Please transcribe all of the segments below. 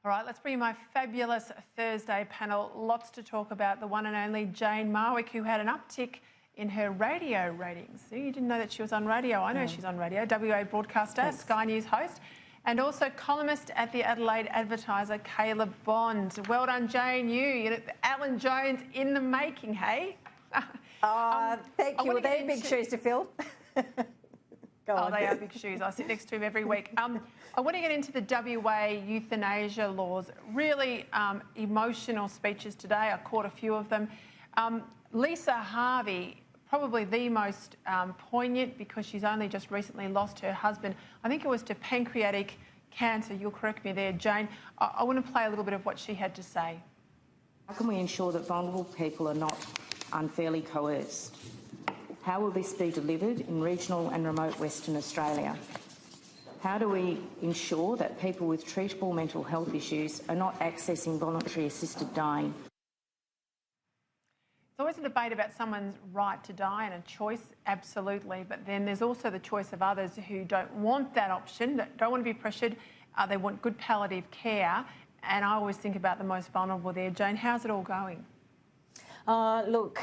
All right, let's bring in my fabulous Thursday panel. Lots to talk about. The one and only Jane Marwick, who had an uptick in her radio ratings. See, you didn't know that she was on radio. I know she's on radio. WA broadcaster, Thanks. Sky News host, and also columnist at the Adelaide Advertiser, Caleb Bond. Well done, Jane. You know, Alan Jones in the making, hey? Thank you. Well, they're big shoes to fill. Go on. They are big shoes. I sit next to him every week. I want to get into the WA euthanasia laws. Really emotional speeches today. I caught a few of them. Lisa Harvey, probably the most poignant because she's only just recently lost her husband. I think it was to pancreatic cancer. You'll correct me there, Jane. I want to play a little bit of what she had to say. How can we ensure that vulnerable people are not unfairly coerced? How will this be delivered in regional and remote Western Australia? How do we ensure that people with treatable mental health issues are not accessing voluntary assisted dying? There's always a debate about someone's right to die and a choice, absolutely, but then there's also the choice of others who don't want that option, that don't want to be pressured, they want good palliative care, and I always think about the most vulnerable there. Jane, how's it all going? Look,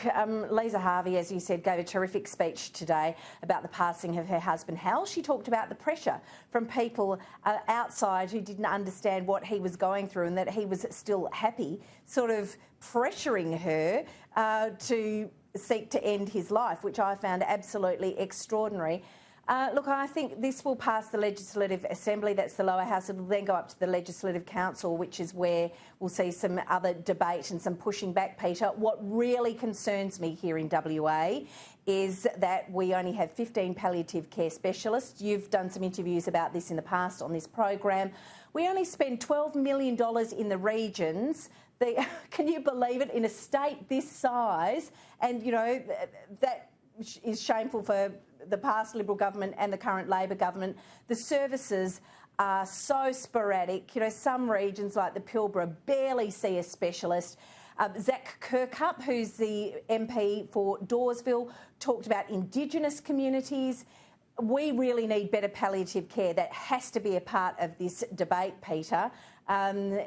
Lisa Harvey, as you said, gave a terrific speech today about the passing of her husband, Hal. She talked about the pressure from people outside who didn't understand what he was going through and that he was still happy, sort of pressuring her to seek to end his life, which I found absolutely extraordinary. Look, I think this will pass the Legislative Assembly, that's the lower house. It will then go up to the Legislative Council, which is where we'll see some other debate and some pushing back, Peter. What really concerns me here in WA is that we only have 15 palliative care specialists. You've done some interviews about this in the past on this program. We only spend $12 million in the regions. Can you believe it, in a state this size? And, you know, that is shameful for the past Liberal government and the current Labor government. The services are so sporadic. You know, some regions like the Pilbara barely see a specialist. Zach Kirkup, who's the MP for Dawesville, talked about Indigenous communities. We really need better palliative care. That has to be a part of this debate, Peter. I'm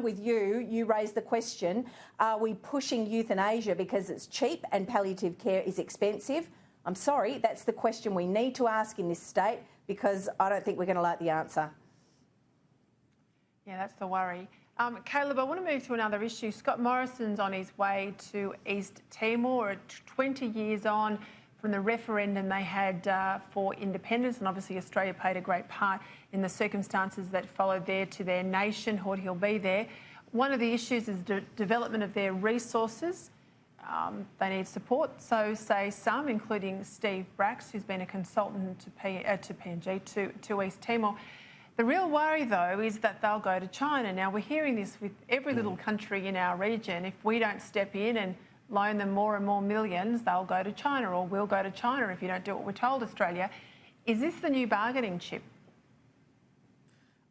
with you. You raised the question, are we pushing euthanasia because it's cheap and palliative care is expensive? I'm sorry, that's the question we need to ask in this state, because I don't think we're going to like the answer. Yeah, that's the worry. Caleb, I want to move to another issue. Scott Morrison's on his way to East Timor, 20 years on from the referendum they had for independence, and obviously Australia played a great part in the circumstances that followed there to their nation. He'll be there. One of the issues is the development of their resources. They need support, so say some, including Steve Bracks, who's been a consultant to PNG, to East Timor. The real worry, though, is that they'll go to China. Now, we're hearing this with every little country in our region. If we don't step in and loan them more and more millions, they'll go to China, or we'll go to China if you don't do what we're told, Australia. Is this the new bargaining chip?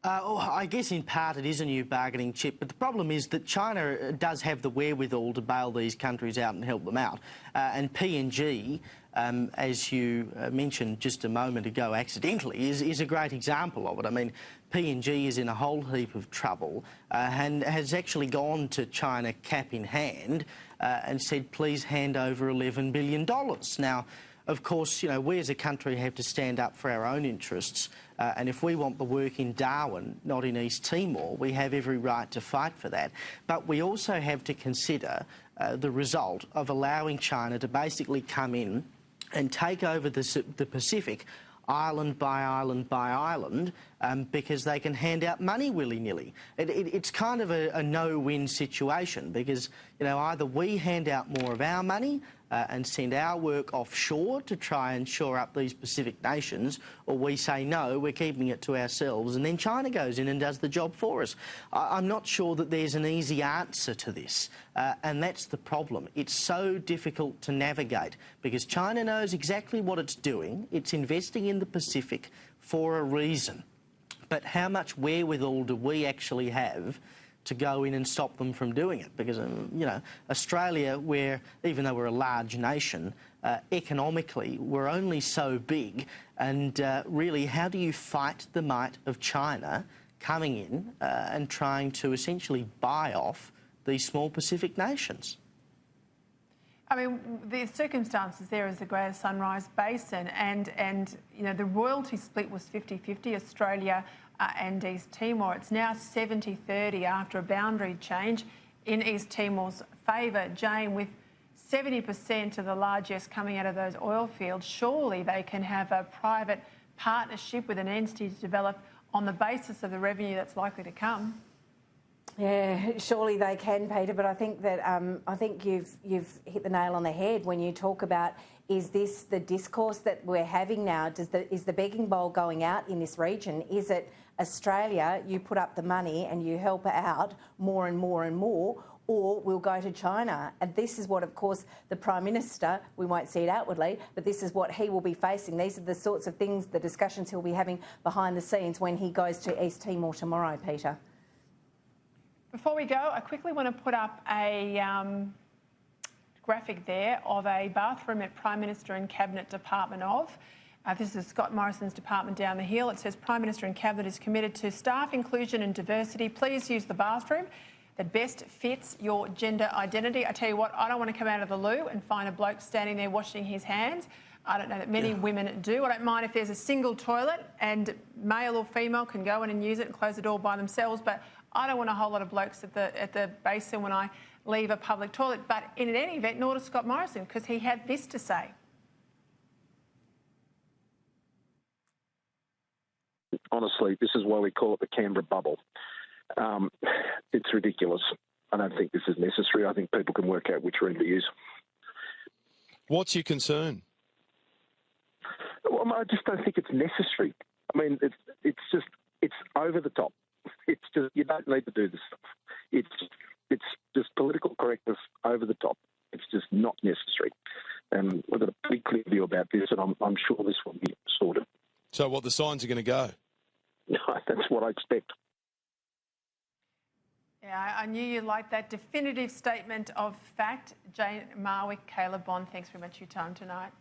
I guess in part it is a new bargaining chip, but the problem is that China does have the wherewithal to bail these countries out and help them out. And PNG, as you mentioned just a moment ago accidentally, is a great example of it. I mean, PNG is in a whole heap of trouble and has actually gone to China cap in hand and said, please hand over $11 billion. Now, of course, you know, we as a country have to stand up for our own interests, and if we want the work in Darwin, not in East Timor, we have every right to fight for that. But we also have to consider the result of allowing China to basically come in and take over the Pacific island by island by island because they can hand out money willy-nilly. It's kind of a no-win situation because, you know, either we hand out more of our money and send our work offshore to try and shore up these Pacific nations, or we say no, we're keeping it to ourselves, and then China goes in and does the job for us. I'm not sure that there's an easy answer to this, and that's the problem. It's so difficult to navigate because China knows exactly what it's doing. It's investing in the Pacific for a reason. But how much wherewithal do we actually have to go in and stop them from doing it? Because, you know, Australia, where, even though we're a large nation, economically we're only so big, and really, how do you fight the might of China coming in and trying to essentially buy off these small Pacific nations. I mean, the circumstances there is the Greater Sunrise Basin, and you know, the royalty split was 50-50, Australia and East Timor. It's now 70-30 after a boundary change in East Timor's favour. Jane, with 70% of the largesse coming out of those oil fields, surely they can have a private partnership with an entity to develop on the basis of the revenue that's likely to come. Yeah, surely they can, Peter. But I think that you've hit the nail on the head when you talk about, is this the discourse that we're having now? Is the begging bowl going out in this region? Is it Australia? You put up the money and you help out more and more and more, or we'll go to China. And this is what, of course, the Prime Minister, we won't see it outwardly, but this is what he will be facing. These are the sorts of things, the discussions he'll be having behind the scenes when he goes to East Timor tomorrow, Peter. Before we go, I quickly want to put up a graphic there of a bathroom at Prime Minister and Cabinet Department of. This is Scott Morrison's department down the hill. It says Prime Minister and Cabinet is committed to staff inclusion and diversity. Please use the bathroom that best fits your gender identity. I tell you what, I don't want to come out of the loo and find a bloke standing there washing his hands. I don't know that many women do. I don't mind if there's a single toilet and male or female can go in and use it and close the door by themselves, but I don't want a whole lot of blokes at the basin when I leave a public toilet. But in any event, nor does Scott Morrison, because he had this to say. Honestly, this is why we call it the Canberra bubble. It's ridiculous. I don't think this is necessary. I think people can work out which room to use. What's your concern? Well, I just don't think it's necessary. I mean, it's over the top. It's just, you don't need to do this stuff. It's just political correctness over the top. It's just not necessary. And we've got a pretty clear view about this, and I'm sure this will be sorted. So what, the signs are going to go? No, that's what I expect. Yeah, I knew you'd like that definitive statement of fact. Jane Marwick, Caleb Bond, thanks very much for your time tonight.